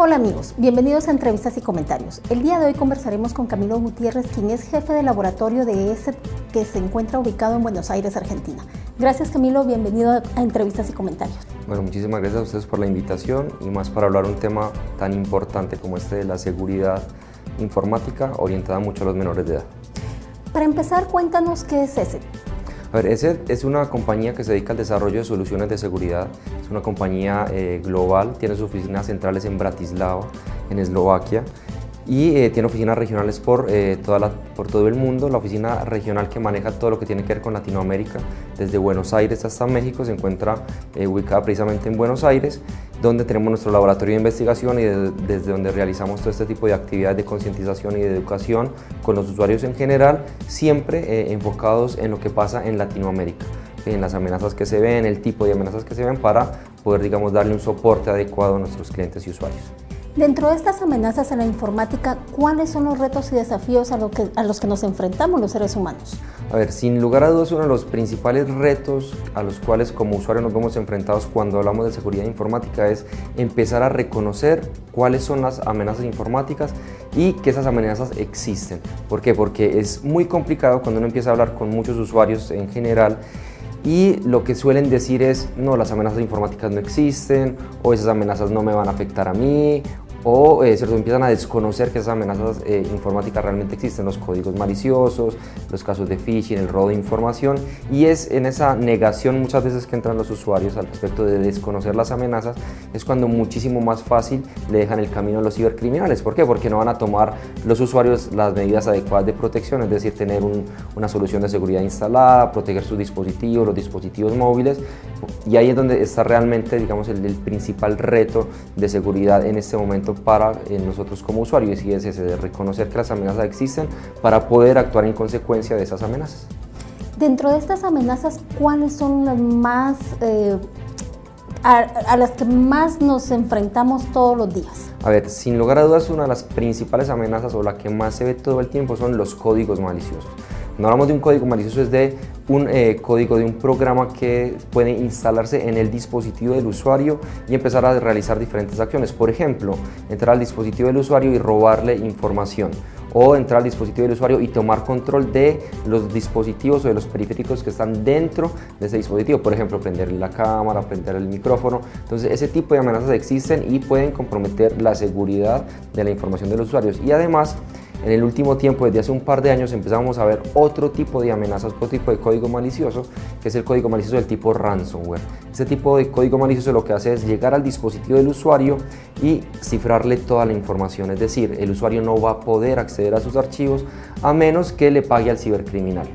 Hola amigos, bienvenidos a Entrevistas y Comentarios. El día de hoy conversaremos con Camilo Gutiérrez, quien es jefe de laboratorio de ESET, que se encuentra ubicado en Buenos Aires, Argentina. Gracias Camilo, bienvenido a Entrevistas y Comentarios. Bueno, muchísimas gracias a ustedes por la invitación y más para hablar un tema tan importante como este de la seguridad informática orientada mucho a los menores de edad. Para empezar, cuéntanos qué es ESET. A ver, ESET es una compañía que se dedica al desarrollo de soluciones de seguridad. Es una compañía global, tiene sus oficinas centrales en Bratislava, en Eslovaquia, y tiene oficinas regionales por todo el mundo. La oficina regional que maneja todo lo que tiene que ver con Latinoamérica, desde Buenos Aires hasta México, se encuentra ubicada precisamente en Buenos Aires, donde tenemos nuestro laboratorio de investigación y desde donde realizamos todo este tipo de actividades de concientización y de educación con los usuarios en general, siempre enfocados en lo que pasa en Latinoamérica, en las amenazas que se ven, el tipo de amenazas que se ven, para poder, darle un soporte adecuado a nuestros clientes y usuarios. Dentro de estas amenazas en la informática, ¿cuáles son los retos y desafíos a los que nos enfrentamos los seres humanos? A ver, sin lugar a dudas, uno de los principales retos a los cuales como usuarios nos vemos enfrentados cuando hablamos de seguridad informática es empezar a reconocer cuáles son las amenazas informáticas y que esas amenazas existen. ¿Por qué? Porque es muy complicado cuando uno empieza a hablar con muchos usuarios en general y lo que suelen decir es: no, las amenazas informáticas no existen, o esas amenazas no me van a afectar a mí, o empiezan a desconocer que esas amenazas informáticas realmente existen, los códigos maliciosos, los casos de phishing, el robo de información, y es en esa negación muchas veces que entran los usuarios al respecto de desconocer las amenazas, es cuando muchísimo más fácil le dejan el camino a los cibercriminales. ¿Por qué? Porque no van a tomar los usuarios las medidas adecuadas de protección, es decir, tener una solución de seguridad instalada, proteger sus dispositivos, los dispositivos móviles, y ahí es donde está realmente, el principal reto de seguridad en este momento para nosotros como usuarios, y es ese de reconocer que las amenazas existen para poder actuar en consecuencia de esas amenazas. Dentro de estas amenazas, ¿cuáles son las más a las que más nos enfrentamos todos los días? A ver, sin lugar a dudas, una de las principales amenazas o la que más se ve todo el tiempo son los códigos maliciosos. Cuando hablamos de un código malicioso es de un código de un programa que puede instalarse en el dispositivo del usuario y empezar a realizar diferentes acciones. Por ejemplo, entrar al dispositivo del usuario y robarle información, o entrar al dispositivo del usuario y tomar control de los dispositivos o de los periféricos que están dentro de ese dispositivo. Por ejemplo, prender la cámara, prender el micrófono. Entonces, ese tipo de amenazas existen y pueden comprometer la seguridad de la información de los usuarios. Y además, en el último tiempo, desde hace un par de años, empezamos a ver otro tipo de amenazas, otro tipo de código malicioso, que es el código malicioso del tipo ransomware. Este tipo de código malicioso lo que hace es llegar al dispositivo del usuario y cifrarle toda la información, es decir, el usuario no va a poder acceder a sus archivos a menos que le pague al cibercriminal.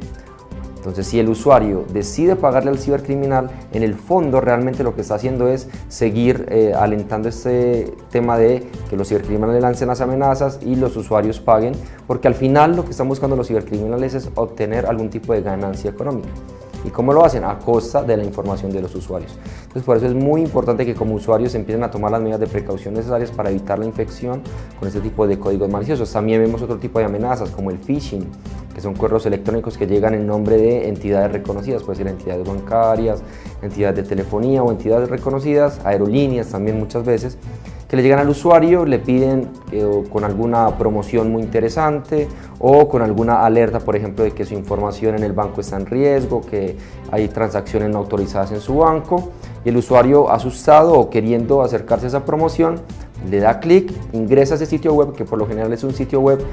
Entonces, si el usuario decide pagarle al cibercriminal, en el fondo realmente lo que está haciendo es seguir alentando este tema de que los cibercriminales lancen las amenazas y los usuarios paguen, porque al final lo que están buscando los cibercriminales es obtener algún tipo de ganancia económica. ¿Y cómo lo hacen? A costa de la información de los usuarios. Entonces, por eso es muy importante que como usuarios empiecen a tomar las medidas de precaución necesarias para evitar la infección con este tipo de códigos maliciosos. También vemos otro tipo de amenazas como el phishing, que son correos electrónicos que llegan en nombre de entidades reconocidas, puede ser entidades bancarias, entidades de telefonía o entidades reconocidas, aerolíneas también muchas veces, que le llegan al usuario, le piden con alguna promoción muy interesante o con alguna alerta, por ejemplo, de que su información en el banco está en riesgo, que hay transacciones no autorizadas en su banco, y el usuario, asustado o queriendo acercarse a esa promoción, le da clic, ingresa a ese sitio web, que por lo general es un sitio web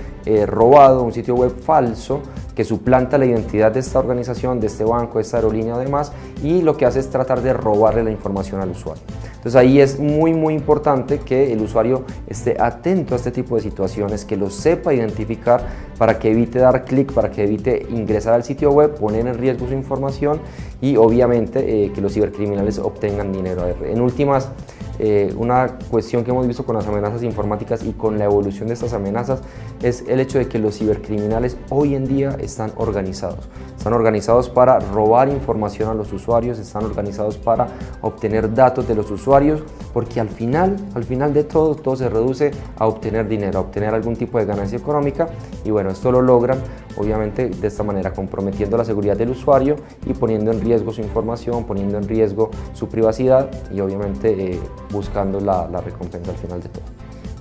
robado, un sitio web falso, que suplanta la identidad de esta organización, de este banco, de esta aerolínea además, y lo que hace es tratar de robarle la información al usuario. Entonces ahí es muy importante que el usuario esté atento a este tipo de situaciones, que lo sepa identificar para que evite dar clic, para que evite ingresar al sitio web, poner en riesgo su información y obviamente que los cibercriminales obtengan dinero. En últimas, una cuestión que hemos visto con las amenazas informáticas y con la evolución de estas amenazas es el hecho de que los cibercriminales hoy en día están organizados para robar información a los usuarios, están organizados para obtener datos de los usuarios, porque al final de todo se reduce a obtener dinero, a obtener algún tipo de ganancia económica, y bueno, esto lo logran obviamente de esta manera, comprometiendo la seguridad del usuario y poniendo en riesgo su información, poniendo en riesgo su privacidad y obviamente buscando la recompensa al final de todo.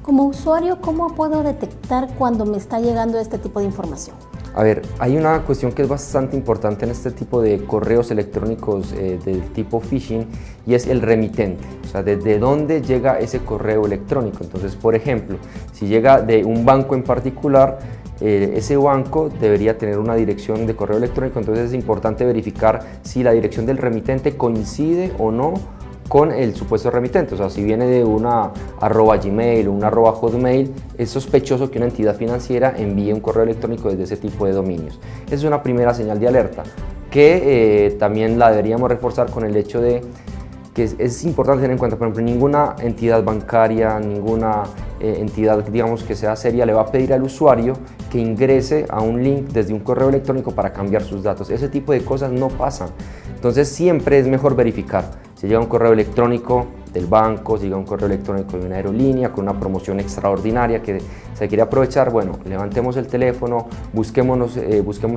Como usuario, ¿cómo puedo detectar cuando me está llegando este tipo de información? A ver, hay una cuestión que es bastante importante en este tipo de correos electrónicos del tipo phishing, y es el remitente, o sea, desde dónde llega ese correo electrónico. Entonces, por ejemplo, si llega de un banco en particular, ese banco debería tener una dirección de correo electrónico, entonces es importante verificar si la dirección del remitente coincide o no con el supuesto remitente. O sea, si viene de una @Gmail o una @Hotmail, es sospechoso que una entidad financiera envíe un correo electrónico desde ese tipo de dominios. Esa es una primera señal de alerta, que también la deberíamos reforzar con el hecho de que es importante tener en cuenta, por ejemplo, ninguna entidad bancaria, ninguna entidad, digamos, que sea seria, le va a pedir al usuario que ingrese a un link desde un correo electrónico para cambiar sus datos. Ese tipo de cosas no pasan. Entonces siempre es mejor verificar. Si llega un correo electrónico del banco, si llega un correo electrónico de una aerolínea con una promoción extraordinaria que se quiere aprovechar, bueno, levantemos el teléfono, busquemos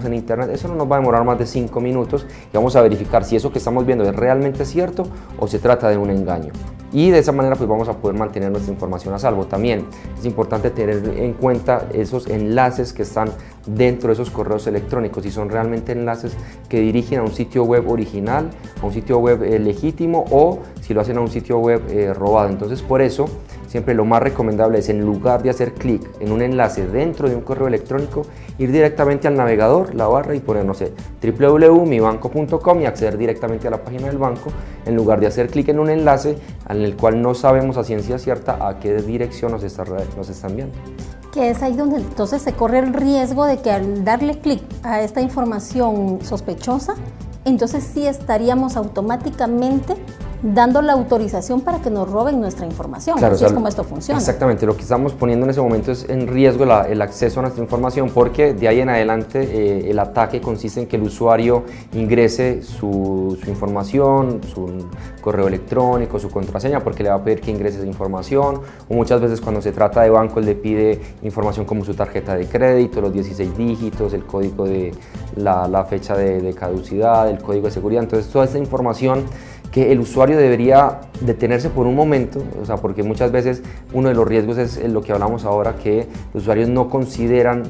en internet. Eso no nos va a demorar más de 5 minutos y vamos a verificar si eso que estamos viendo es realmente cierto o se trata de un engaño. Y de esa manera pues vamos a poder mantener nuestra información a salvo. También es importante tener en cuenta esos enlaces que están dentro de esos correos electrónicos, si son realmente enlaces que dirigen a un sitio web original, a un sitio web legítimo, o si lo hacen a un sitio web robado. Entonces, por eso siempre lo más recomendable es, en lugar de hacer clic en un enlace dentro de un correo electrónico, ir directamente al navegador, la barra, y poner, no sé, www.mibanco.com y acceder directamente a la página del banco, en lugar de hacer clic en un enlace en el cual no sabemos a ciencia cierta a qué dirección nos está enviando. Que es ahí donde entonces se corre el riesgo de que al darle clic a esta información sospechosa, entonces sí estaríamos automáticamente dando la autorización para que nos roben nuestra información. Claro, así es como esto funciona. Exactamente, lo que estamos poniendo en ese momento es en riesgo el acceso a nuestra información, porque de ahí en adelante el ataque consiste en que el usuario ingrese su información, su correo electrónico, su contraseña, porque le va a pedir que ingrese esa información, o muchas veces cuando se trata de banco le pide información como su tarjeta de crédito, los 16 dígitos, el código de la fecha de caducidad, el código de seguridad. Entonces toda esta información que el usuario debería detenerse por un momento, o sea, porque muchas veces uno de los riesgos es lo que hablamos ahora, que los usuarios no consideran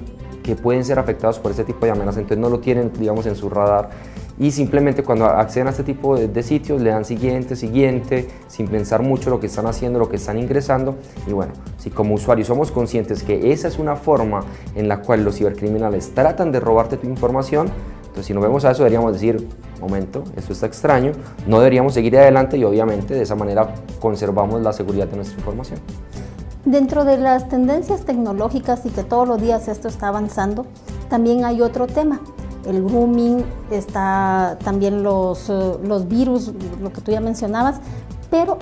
que pueden ser afectados por este tipo de amenazas, entonces no lo tienen, digamos, en su radar, y simplemente cuando acceden a este tipo de sitios le dan siguiente, sin pensar mucho lo que están haciendo, lo que están ingresando. Y bueno, si como usuarios somos conscientes que esa es una forma en la cual los cibercriminales tratan de robarte tu información, entonces si nos vemos a eso deberíamos decir, momento, esto está extraño, no deberíamos seguir adelante, y obviamente de esa manera conservamos la seguridad de nuestra información. Dentro de las tendencias tecnológicas y que todos los días esto está avanzando, también hay otro tema. El grooming, está también los virus, lo que tú ya mencionabas, pero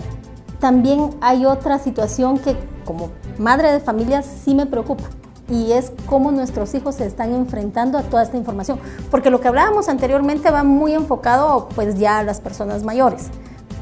también hay otra situación que como madre de familia sí me preocupa, y es cómo nuestros hijos se están enfrentando a toda esta información, porque lo que hablábamos anteriormente va muy enfocado pues ya a las personas mayores,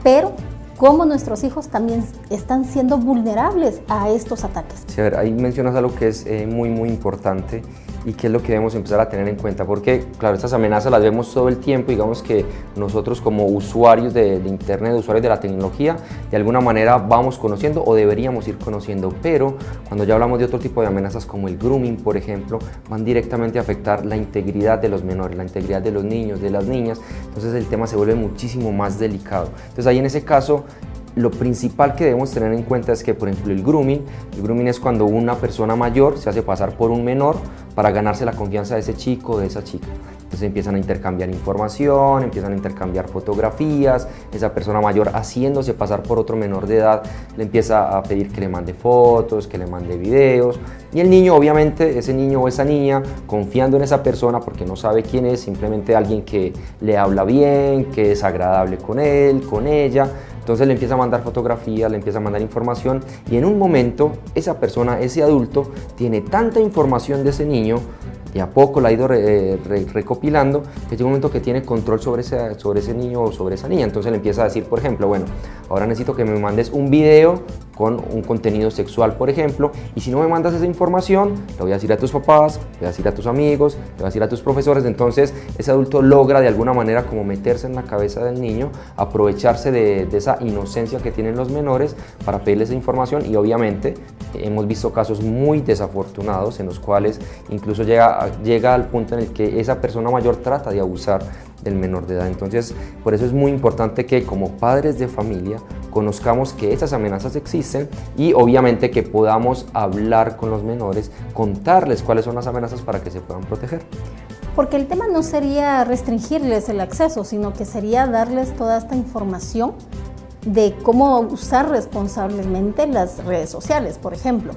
pero cómo nuestros hijos también están siendo vulnerables a estos ataques. Sí, a ver, ahí mencionas algo que es muy importante, y que es lo que debemos empezar a tener en cuenta, porque claro, estas amenazas las vemos todo el tiempo. Digamos que nosotros como usuarios de internet, usuarios de la tecnología, de alguna manera vamos conociendo o deberíamos ir conociendo, pero cuando ya hablamos de otro tipo de amenazas como el grooming, por ejemplo, van directamente a afectar la integridad de los menores, la integridad de los niños, de las niñas. Entonces el tema se vuelve muchísimo más delicado. Entonces ahí en ese caso, lo principal que debemos tener en cuenta es que, por ejemplo, el grooming es cuando una persona mayor se hace pasar por un menor para ganarse la confianza de ese chico o de esa chica. Entonces empiezan a intercambiar información, empiezan a intercambiar fotografías, esa persona mayor haciéndose pasar por otro menor de edad le empieza a pedir que le mande fotos, que le mande videos, y el niño, obviamente, ese niño o esa niña, confiando en esa persona porque no sabe quién es, simplemente alguien que le habla bien, que es agradable con él, con ella, entonces le empieza a mandar fotografías, le empieza a mandar información, y en un momento esa persona, ese adulto, tiene tanta información de ese niño, de a poco la ha ido recopilando, que llega un momento que tiene control sobre ese niño o sobre esa niña. Entonces le empieza a decir, por ejemplo, bueno, ahora necesito que me mandes un video con un contenido sexual, por ejemplo, y si no me mandas esa información, le voy a decir a tus papás, le voy a decir a tus amigos, le voy a decir a tus profesores. Entonces ese adulto logra de alguna manera como meterse en la cabeza del niño, aprovecharse de esa inocencia que tienen los menores para pedirles esa información, y obviamente hemos visto casos muy desafortunados en los cuales incluso llega al punto en el que esa persona mayor trata de abusar del menor de edad. Entonces, por eso es muy importante que como padres de familia conozcamos que esas amenazas existen y obviamente que podamos hablar con los menores, contarles cuáles son las amenazas para que se puedan proteger. Porque el tema no sería restringirles el acceso, sino que sería darles toda esta información de cómo usar responsablemente las redes sociales, por ejemplo,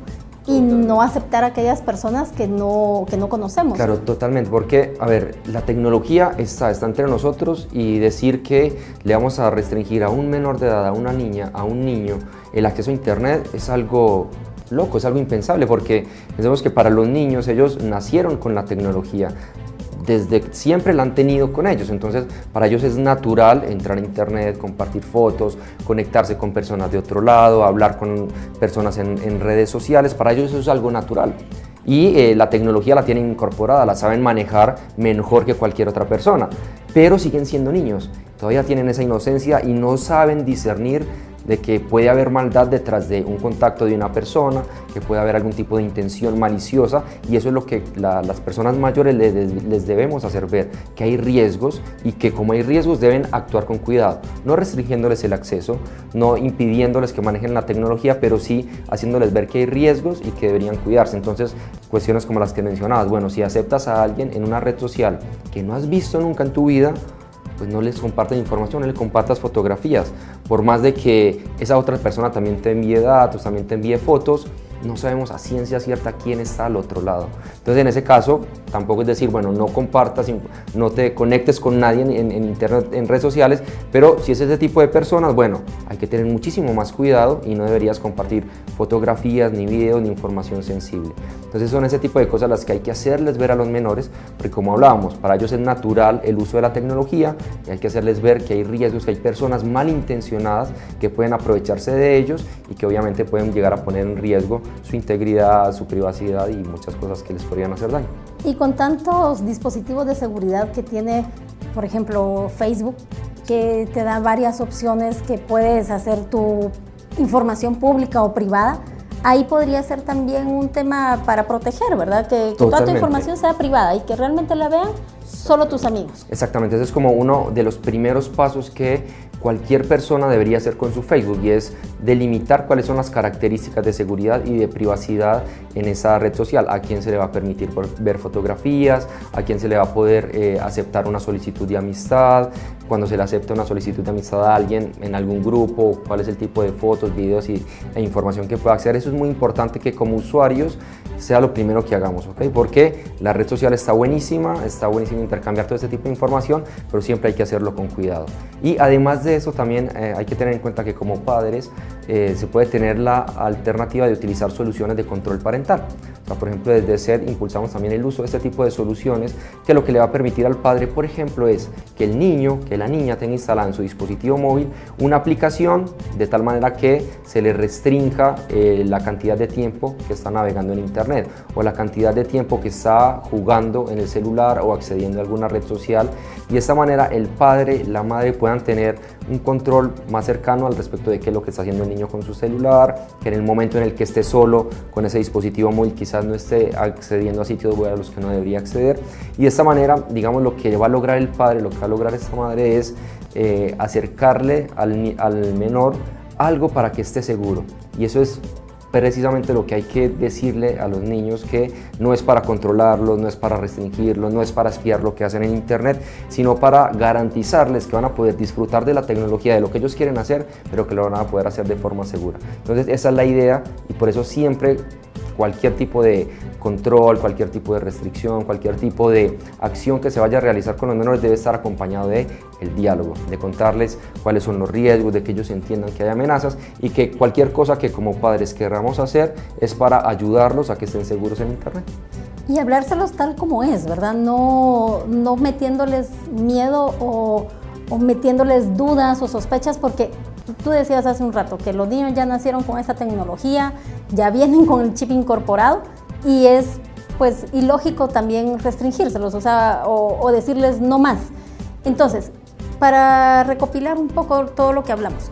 y no aceptar a aquellas personas que no conocemos. Claro, totalmente, porque, a ver, la tecnología está entre nosotros, y decir que le vamos a restringir a un menor de edad, a una niña, a un niño, el acceso a Internet es algo loco, es algo impensable, porque pensemos que para los niños ellos nacieron con la tecnología, desde siempre la han tenido con ellos, entonces para ellos es natural entrar a Internet, compartir fotos, conectarse con personas de otro lado, hablar con personas en redes sociales. Para ellos eso es algo natural, y la tecnología la tienen incorporada, la saben manejar mejor que cualquier otra persona, pero siguen siendo niños, todavía tienen esa inocencia y no saben discernir de que puede haber maldad detrás de un contacto de una persona, que puede haber algún tipo de intención maliciosa, y eso es lo que las personas mayores les debemos hacer ver, que hay riesgos, y que como hay riesgos deben actuar con cuidado, no restringiéndoles el acceso, no impidiéndoles que manejen la tecnología, pero sí haciéndoles ver que hay riesgos y que deberían cuidarse. Entonces, cuestiones como las que mencionabas, bueno, si aceptas a alguien en una red social que no has visto nunca en tu vida, pues no les compartas información, no les compartas fotografías, por más de que esa otra persona también te envíe datos, también te envíe fotos, no sabemos a ciencia cierta quién está al otro lado. Entonces, en ese caso, tampoco es decir, bueno, no compartas, no te conectes con nadie en internet, en redes sociales, pero si es ese tipo de personas, bueno, hay que tener muchísimo más cuidado y no deberías compartir fotografías, ni videos, ni información sensible. Entonces, son ese tipo de cosas las que hay que hacerles ver a los menores, porque como hablábamos, para ellos es natural el uso de la tecnología, y hay que hacerles ver que hay riesgos, que hay personas malintencionadas que pueden aprovecharse de ellos y que obviamente pueden llegar a poner en riesgo su integridad, su privacidad y muchas cosas que les podrían hacer daño. Y con tantos dispositivos de seguridad que tiene, por ejemplo, Facebook, que te da varias opciones que puedes hacer tu información pública o privada, ahí podría ser también un tema para proteger, ¿verdad? Que toda tu información sea privada y que realmente la vean solo tus amigos. Exactamente, ese es como uno de los primeros pasos que cualquier persona debería hacer con su Facebook, y es delimitar cuáles son las características de seguridad y de privacidad en esa red social, a quién se le va a permitir ver fotografías, a quién se le va a poder aceptar una solicitud de amistad, cuando se le acepta una solicitud de amistad a alguien en algún grupo, cuál es el tipo de fotos, videos e información que pueda acceder. Eso es muy importante que como usuarios sea lo primero que hagamos, ¿ok? Porque la red social está buenísima intercambiar todo este tipo de información, pero siempre hay que hacerlo con cuidado. Y además de eso también hay que tener en cuenta que como padres se puede tener la alternativa de utilizar soluciones de control parental. O sea, por ejemplo, desde SED impulsamos también el uso de este tipo de soluciones, que lo que le va a permitir al padre, por ejemplo, es que el niño, que la niña tenga instalada en su dispositivo móvil una aplicación de tal manera que se le restrinja la cantidad de tiempo que está navegando en Internet, o la cantidad de tiempo que está jugando en el celular o accediendo a alguna red social, y de esta manera el padre, la madre puedan tener un control más cercano al respecto de qué es lo que está haciendo el niño con su celular, que en el momento en el que esté solo con ese dispositivo móvil quizás no esté accediendo a sitios web a los que no debería acceder, y de esta manera, digamos, lo que va a lograr el padre, lo que va a lograr esta madre es acercarle al menor algo para que esté seguro, y eso es precisamente lo que hay que decirle a los niños, que no es para controlarlos, no es para restringirlos, no es para espiar lo que hacen en Internet, sino para garantizarles que van a poder disfrutar de la tecnología, de lo que ellos quieren hacer, pero que lo van a poder hacer de forma segura. Entonces esa es la idea, y por eso siempre cualquier tipo de control, cualquier tipo de restricción, cualquier tipo de acción que se vaya a realizar con los menores debe estar acompañado de el diálogo, de contarles cuáles son los riesgos, de que ellos entiendan que hay amenazas, y que cualquier cosa que como padres querramos hacer es para ayudarlos a que estén seguros en Internet. Y hablárselos tal como es, ¿verdad? No metiéndoles miedo o o metiéndoles dudas o sospechas, porque tú decías hace un rato que los niños ya nacieron con esta tecnología, ya vienen con el chip incorporado y es pues ilógico también restringírselos, o decirles no más. Entonces, para recopilar un poco todo lo que hablamos,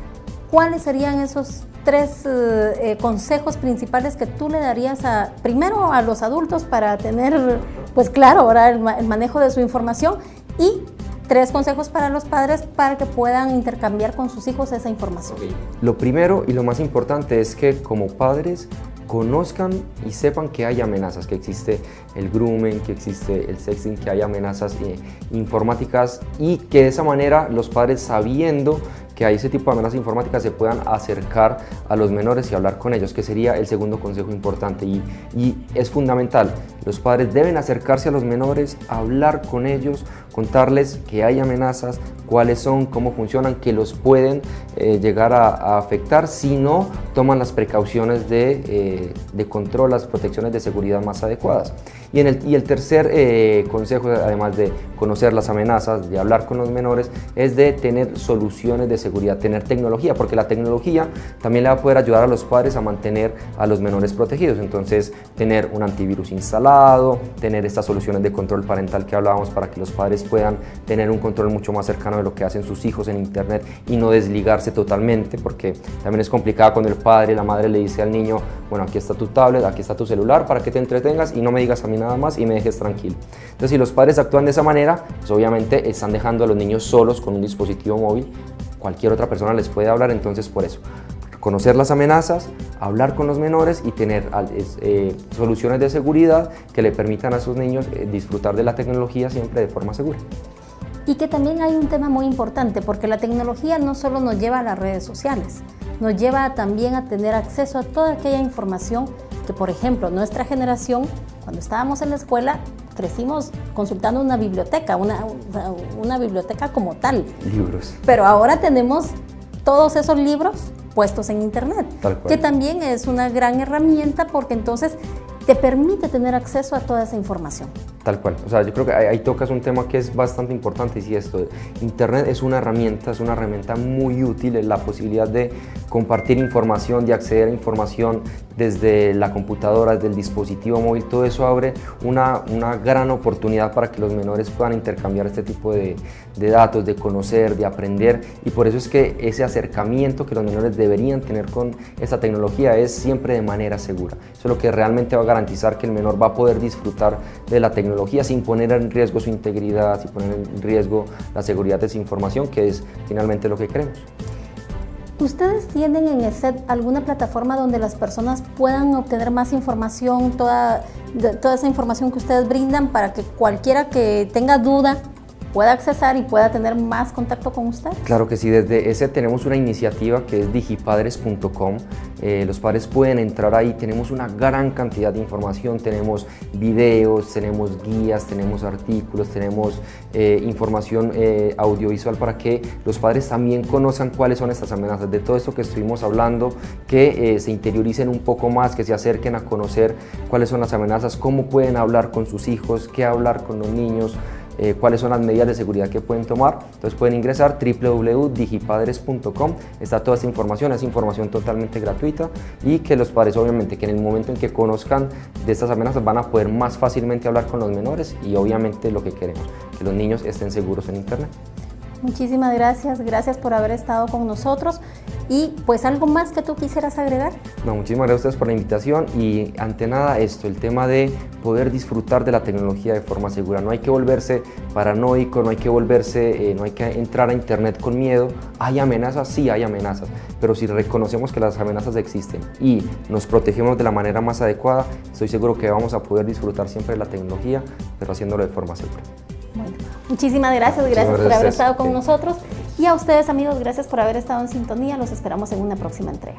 ¿cuáles serían esos 3 consejos principales que tú le darías primero a los adultos para tener, pues claro, ahora el manejo de su información, y 3 consejos para los padres para que puedan intercambiar con sus hijos esa información? Lo primero y lo más importante es que como padres conozcan y sepan que hay amenazas, que existe el grooming, que existe el sexting, que hay amenazas informáticas, y que de esa manera los padres, sabiendo que hay ese tipo de amenazas informáticas, se puedan acercar a los menores y hablar con ellos, que sería el segundo consejo importante, y es fundamental. Los padres deben acercarse a los menores, hablar con ellos, contarles que hay amenazas, cuáles son, cómo funcionan, que los pueden llegar a afectar si no toman las precauciones de control, las protecciones de seguridad más adecuadas. Y el tercer consejo, además de conocer las amenazas, de hablar con los menores, es de tener soluciones de seguridad, tener tecnología, porque la tecnología también le va a poder ayudar a los padres a mantener a los menores protegidos. Entonces, tener un antivirus instalado, tener estas soluciones de control parental que hablábamos para que los padres puedan tener un control mucho más cercano de lo que hacen sus hijos en internet y no desligarse totalmente, porque también es complicado cuando el padre, la madre le dice al niño, bueno, aquí está tu tablet, aquí está tu celular para que te entretengas y no me digas a mí nada más y me dejes tranquilo. Entonces, si los padres actúan de esa manera, pues obviamente están dejando a los niños solos con un dispositivo móvil. Cualquier otra persona les puede hablar. Entonces, por eso, conocer las amenazas, hablar con los menores y tener soluciones de seguridad que le permitan a sus niños disfrutar de la tecnología siempre de forma segura. Y que también hay un tema muy importante, porque la tecnología no solo nos lleva a las redes sociales, nos lleva también a tener acceso a toda aquella información que, por ejemplo, nuestra generación, cuando estábamos en la escuela, crecimos consultando una biblioteca, una biblioteca como tal. Libros. Pero ahora tenemos todos esos libros puestos en internet, Tal cual. que también es una gran herramienta, porque entonces te permite tener acceso a toda esa información. Tal cual. O sea, yo creo que ahí tocas un tema que es bastante importante, y si esto, internet es una herramienta muy útil, es la posibilidad de compartir información, de acceder a información desde la computadora, desde el dispositivo móvil. Todo eso abre una gran oportunidad para que los menores puedan intercambiar este tipo de datos, de conocer, de aprender, y por eso es que ese acercamiento que los menores deberían tener con esta tecnología es siempre de manera segura. Eso es lo que realmente va a garantizar que el menor va a poder disfrutar de la tecnología sin poner en riesgo su integridad, sin poner en riesgo la seguridad de esa información, que es finalmente lo que queremos. ¿Ustedes tienen en ESET alguna plataforma donde las personas puedan obtener más información, toda esa información que ustedes brindan, para que cualquiera que tenga duda pueda accesar y pueda tener más contacto con usted? Claro que sí, desde ESET tenemos una iniciativa que es digipadres.com. Los padres pueden entrar ahí, tenemos una gran cantidad de información, tenemos videos, tenemos guías, tenemos artículos, tenemos información audiovisual para que los padres también conozcan cuáles son estas amenazas, de todo esto que estuvimos hablando, que se interioricen un poco más, que se acerquen a conocer cuáles son las amenazas, cómo pueden hablar con sus hijos, qué hablar con los niños, cuáles son las medidas de seguridad que pueden tomar. Entonces pueden ingresar www.digipadres.com, está toda esta información, es información totalmente gratuita, y que los padres obviamente que en el momento en que conozcan de estas amenazas van a poder más fácilmente hablar con los menores, y obviamente lo que queremos, que los niños estén seguros en internet. Muchísimas gracias por haber estado con nosotros. Y pues, ¿algo más que tú quisieras agregar? No, muchísimas gracias a ustedes por la invitación, y ante nada esto, el tema de poder disfrutar de la tecnología de forma segura. No hay que volverse paranoico, no hay que entrar a internet con miedo. ¿Hay amenazas? Sí, hay amenazas, pero si reconocemos que las amenazas existen y nos protegemos de la manera más adecuada, estoy seguro que vamos a poder disfrutar siempre de la tecnología, pero haciéndolo de forma segura. Bueno, muchísimas gracias por haber estado con nosotros, y a ustedes, amigos, gracias por haber estado en sintonía. Los esperamos en una próxima entrega.